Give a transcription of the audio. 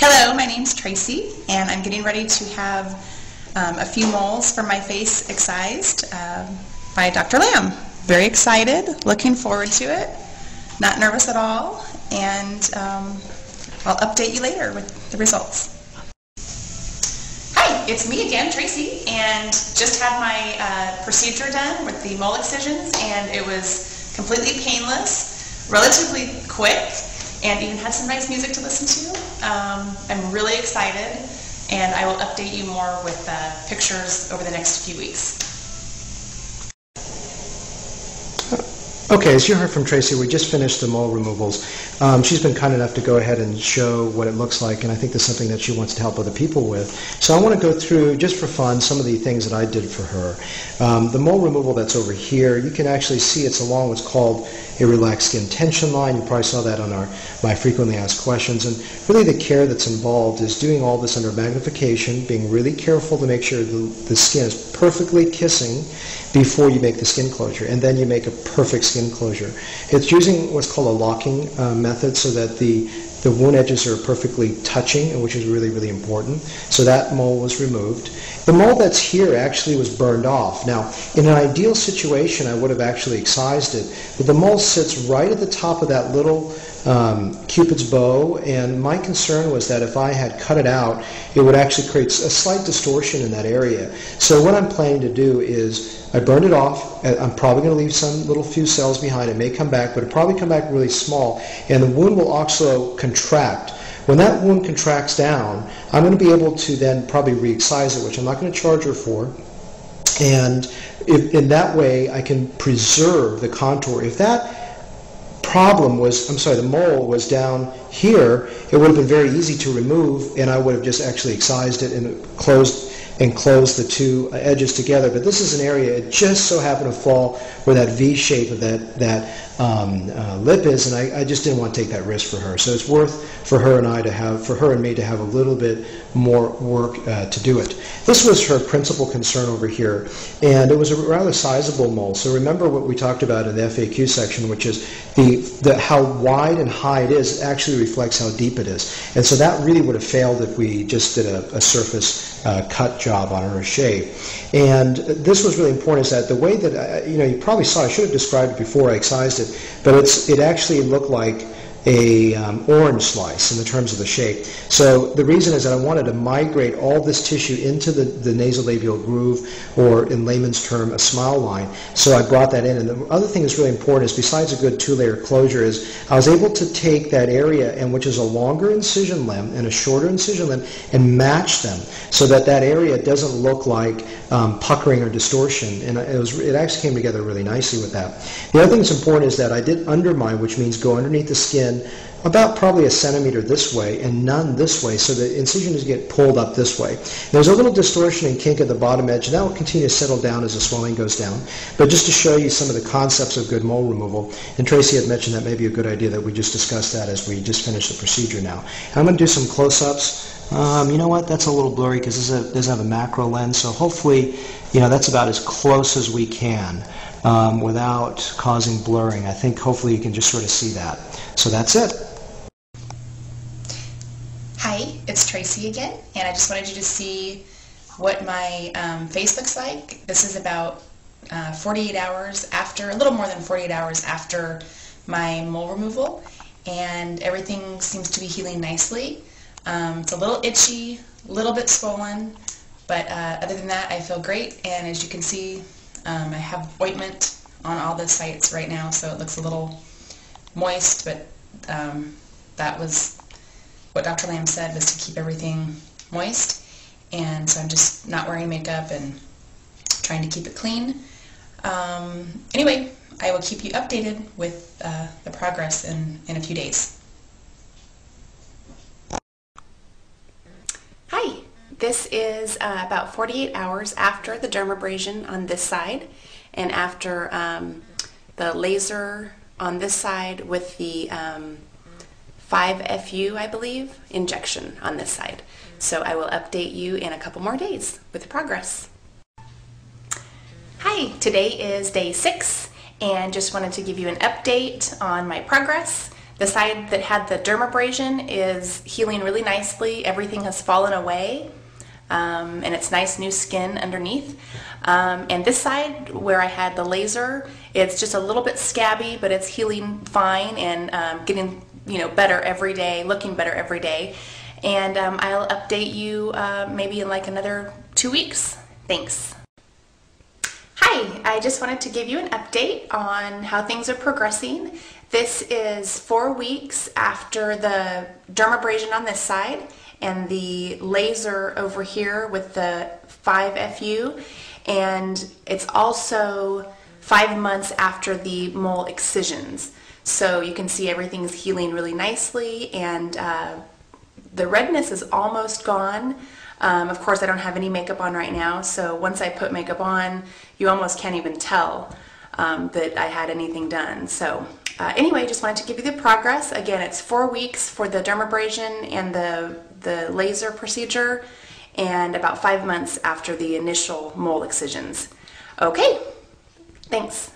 Hello, my name's Tracy, and I'm getting ready to have a few moles for my face excised by Dr. Lamb. Very excited, looking forward to it, not nervous at all, and I'll update you later with the results. Hi, it's me again, Tracy, and just had my procedure done with the mole excisions, and it was completely painless, relatively quick, and even had some nice music to listen to. I'm really excited, and I will update you more with pictures over the next few weeks. Okay, as you heard from Tracy, we just finished the mole removals. She's been kind enough to go ahead and show what it looks like, and I think that's something that she wants to help other people with. So I want to go through, just for fun, some of the things that I did for her. The mole removal that's over here, you can actually see it's along what's called a relaxed skin tension line. You probably saw that on my frequently asked questions. And really the care that's involved is doing all this under magnification, being really careful to make sure the skin is perfectly kissing before you make the skin closure, and then you make a perfect skin closure. It's using what's called a locking method so that the wound edges are perfectly touching, which is really, really important. So that mole was removed. The mole that's here actually was burned off. Now, in an ideal situation, I would have actually excised it, but the mole sits right at the top of that little Cupid's bow, and my concern was that if I had cut it out, it would actually create a slight distortion in that area. So what I'm planning to do is I burned it off. I'm probably going to leave some little few cells behind. It may come back, but it'll probably come back really small, and the wound will also contract. When that wound contracts down, I'm going to be able to then probably re-excise it, which I'm not going to charge her for. And in that way, I can preserve the contour. If that problem was, the mole was down here, it would have been very easy to remove, and I would have just actually excised it and closed the two edges together. But this is an area, it just so happened to fall where that V shape of that lip is, and I just didn't want to take that risk for her. So it's worth for her and me to have a little bit more work to do it. This was her principal concern over here, and it was a rather sizable mole. So remember what we talked about in the FAQ section, which is how wide and high it is actually reflects how deep it is. And so that really would have failed if we just did a surface cut job on her, shave. And this was really important, is that the way that, you probably saw, I should have described it before I excised it, but it actually looked like a orange slice in the terms of the shape. So the reason is that I wanted to migrate all this tissue into the nasolabial groove, or in layman's term, a smile line. So I brought that in. And the other thing that's really important is, besides a good two-layer closure, is I was able to take that area, and which is a longer incision limb and a shorter incision limb, and match them so that that area doesn't look like puckering or distortion. And it actually came together really nicely with that. The other thing that's important is that I did undermine, which means go underneath the skin about probably 1 centimeter this way and none this way, so the incisions get pulled up this way. There's a little distortion and kink at the bottom edge, and that will continue to settle down as the swelling goes down. But just to show you some of the concepts of good mole removal, and Tracy had mentioned that may be a good idea that we just discuss that as we just finish the procedure now. I'm going to do some close-ups. You know what, that's a little blurry because this doesn't have a macro lens, so hopefully, that's about as close as we can without causing blurring. I think hopefully you can just sort of see that. So that's it. Hi, it's Tracy again, and I just wanted you to see what my face looks like. This is about 48 hours after, a little more than 48 hours after my mole removal, and everything seems to be healing nicely. It's a little itchy, a little bit swollen, but other than that, I feel great. And as you can see, I have ointment on all the sites right now, so it looks a little moist, but that was what Dr. Lamb said, was to keep everything moist. And so I'm just not wearing makeup and trying to keep it clean. Anyway, I will keep you updated with the progress in a few days. Hi, this is about 48 hours after the dermabrasion on this side, and after the laser on this side with the 5FU, I believe, injection on this side. So I will update you in a couple more days with the progress. Hi, today is day 6, and just wanted to give you an update on my progress. The side that had the dermabrasion is healing really nicely. Everything has fallen away, and it's nice new skin underneath. And this side where I had the laser, it's just a little bit scabby, but it's healing fine and getting better every day, looking better every day. And I'll update you maybe in like another 2 weeks. Thanks. Hi, I just wanted to give you an update on how things are progressing. This is 4 weeks after the dermabrasion on this side and the laser over here with the 5FU, and it's also 5 months after the mole excisions. So you can see everything's healing really nicely, and the redness is almost gone. Of course, I don't have any makeup on right now, so once I put makeup on, you almost can't even tell that I had anything done. So anyway, just wanted to give you the progress. Again, it's 4 weeks for the dermabrasion and the laser procedure, and about 5 months after the initial mole excisions. Okay, thanks.